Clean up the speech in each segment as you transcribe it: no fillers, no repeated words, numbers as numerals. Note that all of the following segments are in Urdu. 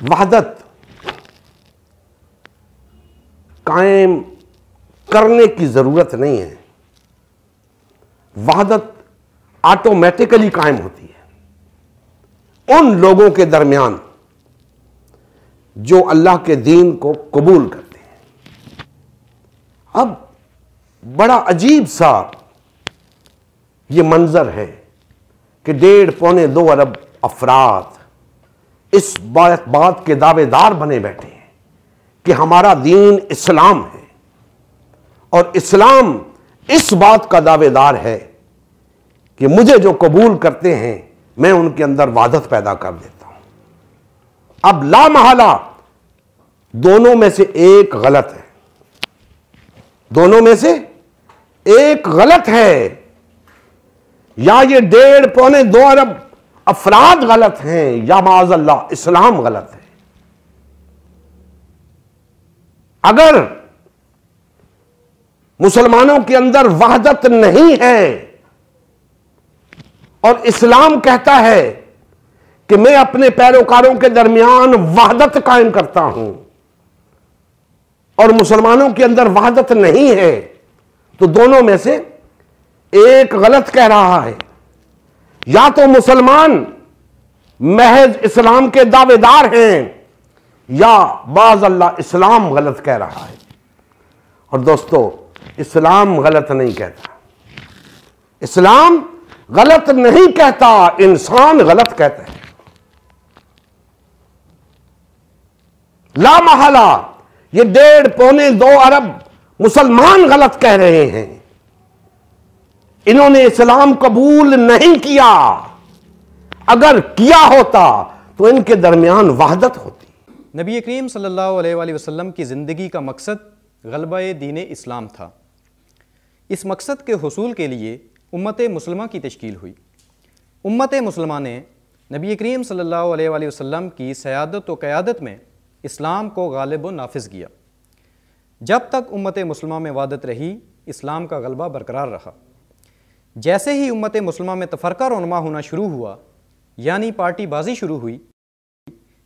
وحدت قائم کرنے کی ضرورت نہیں ہے، وحدت آٹومیٹیکلی قائم ہوتی ہے ان لوگوں کے درمیان جو اللہ کے دین کو قبول کرتے ہیں۔ اب بڑا عجیب سا یہ منظر ہے کہ 1.5-2 ارب افراد اس بات کے دعوے دار بنے بیٹھے ہیں کہ ہمارا دین اسلام ہے، اور اسلام اس بات کا دعوے دار ہے کہ مجھے جو قبول کرتے ہیں میں ان کے اندر وحدت پیدا کر دیتا ہوں۔ اب لا محالہ دونوں میں سے ایک غلط ہے، دونوں میں سے ایک غلط ہے، یا یہ 1.5-2 ارب افراد غلط ہیں یا معاذ اللہ اسلام غلط ہے۔ اگر مسلمانوں کے اندر وحدت نہیں ہے اور اسلام کہتا ہے کہ میں اپنے پیروکاروں کے درمیان وحدت قائم کرتا ہوں، اور مسلمانوں کے اندر وحدت نہیں ہے، تو دونوں میں سے ایک غلط کہہ رہا ہے۔ یا تو مسلمان محض اسلام کے دعوے دار ہیں یا باذ اللہ اسلام غلط کہہ رہا ہے۔ اور دوستو، اسلام غلط نہیں کہتا، اسلام غلط نہیں کہتا، انسان غلط کہتا ہے۔ لا محالہ یہ 1.5-2 ارب مسلمان غلط کہہ رہے ہیں، انہوں نے اسلام قبول نہیں کیا، اگر کیا ہوتا تو ان کے درمیان وحدت ہوتی۔ نبی کریم صلی اللہ علیہ وآلہ وسلم کی زندگی کا مقصد غلبہ دین اسلام تھا۔ اس مقصد کے حصول کے لیے امت مسلمہ کی تشکیل ہوئی۔ امت مسلمہ نے نبی کریم صلی اللہ علیہ وآلہ وسلم کی سیادت و قیادت میں اسلام کو غالب و نافذ کیا۔ جب تک امت مسلمہ میں وحدت رہی، اسلام کا غلبہ برقرار رہا۔ جیسے ہی امت مسلمہ میں تفرقہ رونما ہونا شروع ہوا، یعنی پارٹی بازی شروع ہوئی،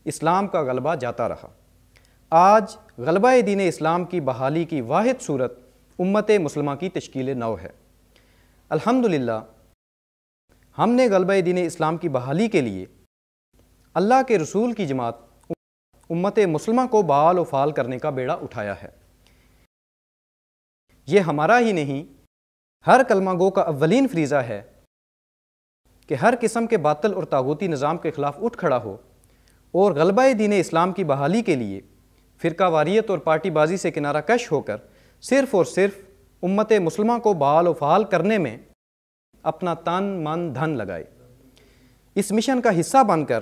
اسلام کا غلبہ جاتا رہا۔ آج غلبہ دین اسلام کی بحالی کی واحد صورت امت مسلمہ کی تشکیل نو ہے۔ الحمدللہ ہم نے غلبہ دین اسلام کی بحالی کے لیے اللہ کے رسول کی جماعت امت مسلمہ کو بحال و فعال کرنے کا بیڑا اٹھایا ہے۔ یہ ہمارا ہی نہیں، ہر کلمہ گو کا اولین فریضہ ہے کہ ہر قسم کے باطل اور طاغوتی نظام کے خلاف اٹھ کھڑا ہو اور غلبہ دین اسلام کی بحالی کے لیے فرقہ واریت اور پارٹی بازی سے کنارہ کش ہو کر صرف اور صرف امت مسلمہ کو بحال و فعال کرنے میں اپنا تن من دھن لگائے۔ اس مشن کا حصہ بن کر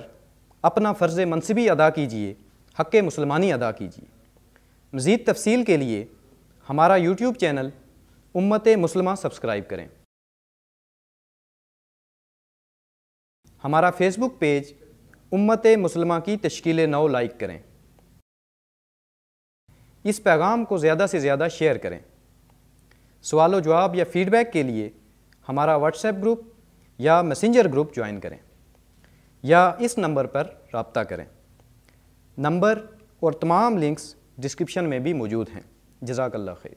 اپنا فرض منصبی ادا کیجیے، حق مسلمانی ادا کیجیے۔ مزید تفصیل کے لیے ہمارا یوٹیوب چینل امت مسلمہ سبسکرائب کریں، ہمارا فیس بک پیج امت مسلمہ کی تشکیل نو لائک کریں، اس پیغام کو زیادہ سے زیادہ شیئر کریں۔ سوال و جواب یا فیڈ بیک کے لیے ہمارا واٹس ایپ گروپ یا میسنجر گروپ جوائن کریں یا اس نمبر پر رابطہ کریں۔ نمبر اور تمام لنکس ڈسکرپشن میں بھی موجود ہیں۔ جزاک اللہ خیر۔